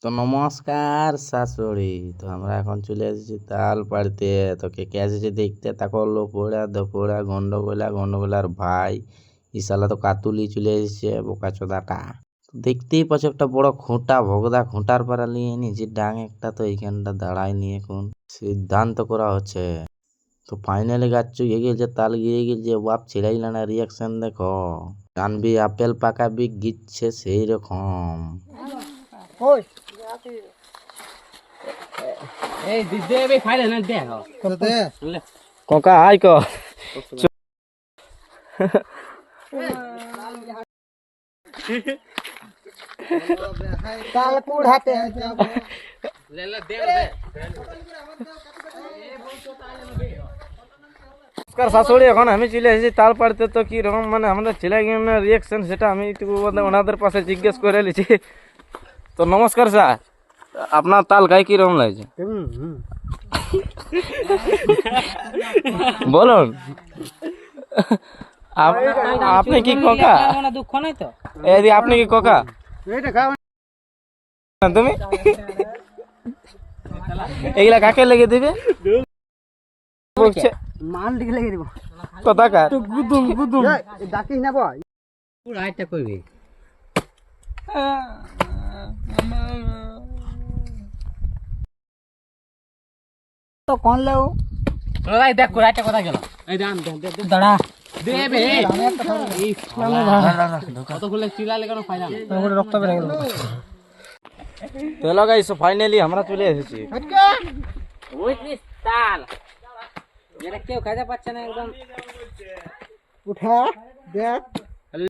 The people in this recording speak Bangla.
তো নমস্কার শাশুড়ি। তো আমরা এখন চলে এসেছি তাল পাড়তে। তো কে কে এসেছে দেখতে, তাকো লোপোড়া দোপোড়া গন্ডগোলার ভাই ইশালা তো কাতুলি চলে এসেছে বোকা চোদাটা। তো দেখতেই পাচ্ছ একটা বড় খুঁটা, ভগদা খুঁটার পাড়া নিয়ে নিচে ডাং একটা, তো এইখানটা দাঁড়ায় নিয়ে এখন সিদ্ধান্ত করা হচ্ছে। তো ফাইনালি গাছ চুকে গেছে, তাল গিয়ে গেছে, বাপ ছেড়াই না রিয়াকশন দেখো। কানবি আপেল পাকাবি গিচ্ছে সেই রকম। ককা আই ক শাশুড়ি। এখন আমি চলে এসেছি তাল পাড়তে। তো কি রকম মানে আমাদের ছেলে রিয়াকশন সেটা আমি একটু ওনাদের পাশে জিজ্ঞেস করে নিয়েছি। তো নমস্কার স্যার, আপনার তাল গায়ে কি রকম লাগছে বলুন। আপনি কি ককা? দুঃখ নাই তো? আপনি কি ককা? তুমি এগুলা কাকে লেগে দিবে? মাল দিকে লেগে দিব কথা কার? গুদুম গুদুম ডাকিস না বই পুরা আইটা কইবি তো কোন লেও রাই দেখ রাইটা কথা গেল। এই দাম দাঁড়া দেবে এই কতগুলো চিলালে কেন ফাইনাল ওরে রক্ত বের গেল। তো গাইস ফাইনালি আমরা চলে এসেছি। ওই তাল যেটা কেউ খাইতে পারছে না একদম উঠা দেখ